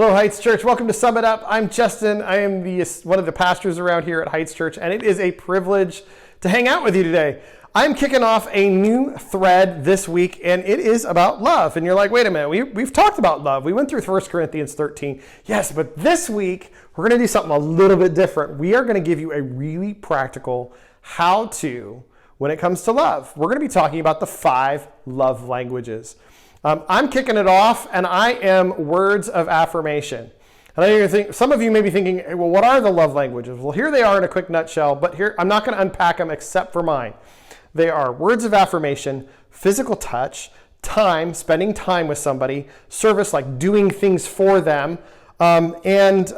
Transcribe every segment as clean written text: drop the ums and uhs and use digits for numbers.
Hello, Heights Church. Welcome to Sum It Up. I'm Justin. I am one of the pastors around here at Heights Church, and it is a privilege to hang out with you today. I'm kicking off a new thread this week, and it is about love. And you're like, wait a minute, we've talked about love. We went through 1 Corinthians 13. Yes, but this week, we're going to do something a little bit different. We are going to give you a really practical how-to when it comes to love. We're going to be talking about the 5 love languages. I'm kicking it off, and I am words of affirmation. And I know you're thinking, some of you may be thinking, hey, well, what are the love languages? Well, here they are in a quick nutshell, but here I'm not going to unpack them except for mine. They are words of affirmation, physical touch, time, spending time with somebody, service like doing things for them, and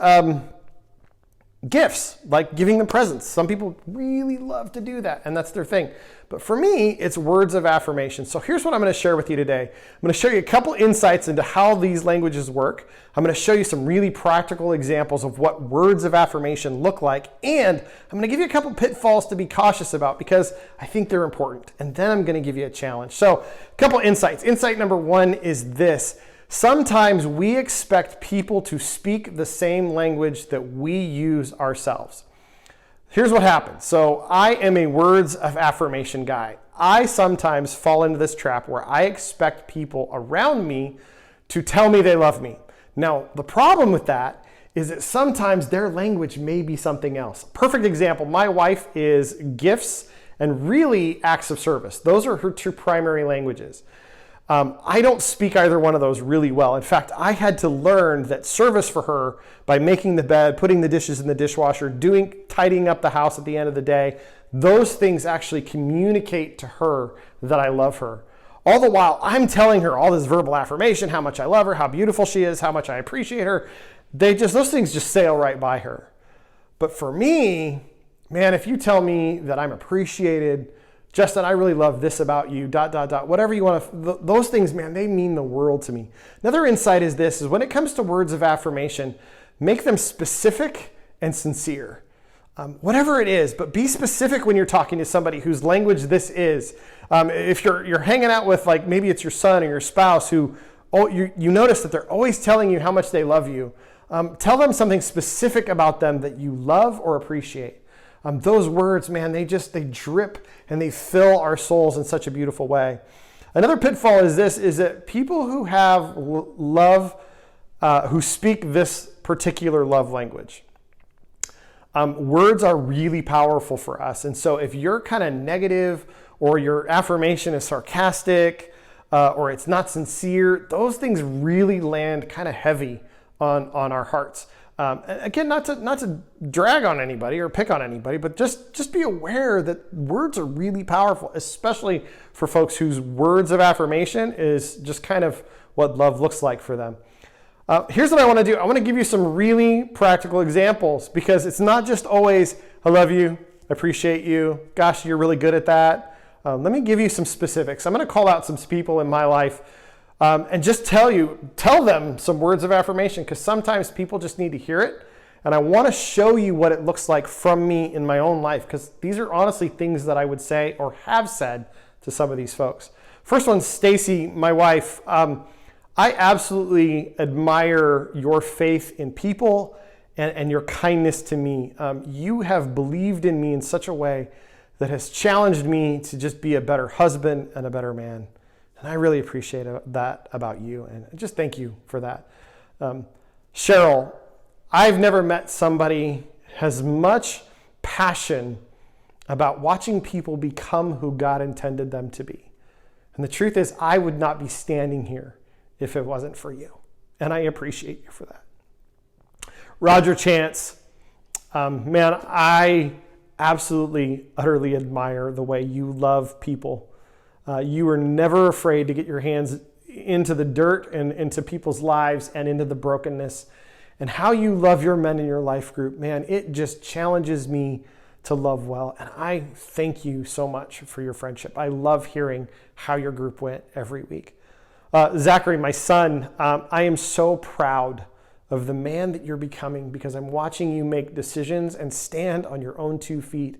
gifts, like giving them presents. Some people really love to do that, and that's their thing. But for me, it's words of affirmation. So here's what I'm going to share with you today. I'm going to show you a couple insights into how these languages work. I'm going to show you some really practical examples of what words of affirmation look like, and I'm going to give you a couple pitfalls to be cautious about because I think they're important. And then I'm going to give you a challenge. So a couple insights. Insight number 1 is this. Sometimes we expect people to speak the same language that we use ourselves. Here's what happens. So I am a words of affirmation guy. I sometimes fall into this trap where I expect people around me to tell me they love me. Now, the problem with that is that sometimes their language may be something else. Perfect example, my wife is gifts and really acts of service. Those are her 2 primary languages. I don't speak either one of those really well. In fact, I had to learn that service for her by making the bed, putting the dishes in the dishwasher, tidying up the house at the end of the day, those things actually communicate to her that I love her. All the while, I'm telling her all this verbal affirmation, how much I love her, how beautiful she is, how much I appreciate her. Those things just sail right by her. But for me, man, if you tell me that I'm appreciated, Justin, I really love this about you, ... whatever you want to, those things, man, they mean the world to me. Another insight is this, is when it comes to words of affirmation, make them specific and sincere. Whatever it is, but be specific when you're talking to somebody whose language this is. If you're hanging out with, like, maybe it's your son or your spouse who, you notice that they're always telling you how much they love you. Tell them something specific about them that you love or appreciate. Those words, man, they drip and they fill our souls in such a beautiful way. Another pitfall is that people who have love, who speak this particular love language, words are really powerful for us. And so if you're kind of negative or your affirmation is sarcastic or it's not sincere, those things really land kind of heavy on our hearts. Again, not to drag on anybody or pick on anybody, but just be aware that words are really powerful, especially for folks whose words of affirmation is just kind of what love looks like for them. Here's what I want to do. I want to give you some really practical examples because it's not just always, I love you, I appreciate you, gosh, you're really good at that. Let me give you some specifics. I'm going to call out some people in my life and just tell them some words of affirmation because sometimes people just need to hear it. And I want to show you what it looks like from me in my own life because these are honestly things that I would say or have said to some of these folks. First one's Stacy, my wife. I absolutely admire your faith in people and your kindness to me. You have believed in me in such a way that has challenged me to just be a better husband and a better man. And I really appreciate that about you. And just thank you for that. Cheryl, I've never met somebody has much passion about watching people become who God intended them to be. And the truth is, I would not be standing here if it wasn't for you. And I appreciate you for that. Roger Chance, man, I absolutely, utterly admire the way you love people. You are never afraid to get your hands into the dirt and into people's lives and into the brokenness. And how you love your men in your life group, man, it just challenges me to love well. And I thank you so much for your friendship. I love hearing how your group went every week. Zachary, my son, I am so proud of the man that you're becoming because I'm watching you make decisions and stand on your own 2 feet.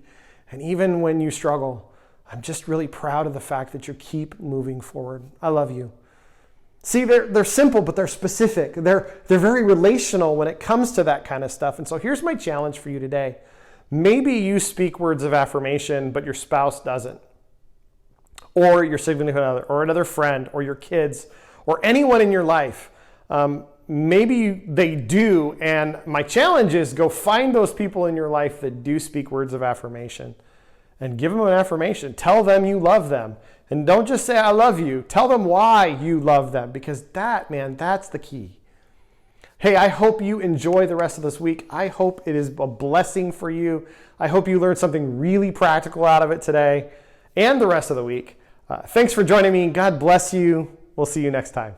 And even when you struggle, I'm just really proud of the fact that you keep moving forward. I love you. See, they're simple, but they're specific. They're very relational when it comes to that kind of stuff. And so here's my challenge for you today. Maybe you speak words of affirmation, but your spouse doesn't. Or your significant other, or another friend, or your kids, or anyone in your life. Maybe they do, and my challenge is go find those people in your life that do speak words of affirmation and give them an affirmation. Tell them you love them. And don't just say, I love you. Tell them why you love them, because that's the key. Hey, I hope you enjoy the rest of this week. I hope it is a blessing for you. I hope you learned something really practical out of it today and the rest of the week. Thanks for joining me. God bless you. We'll see you next time.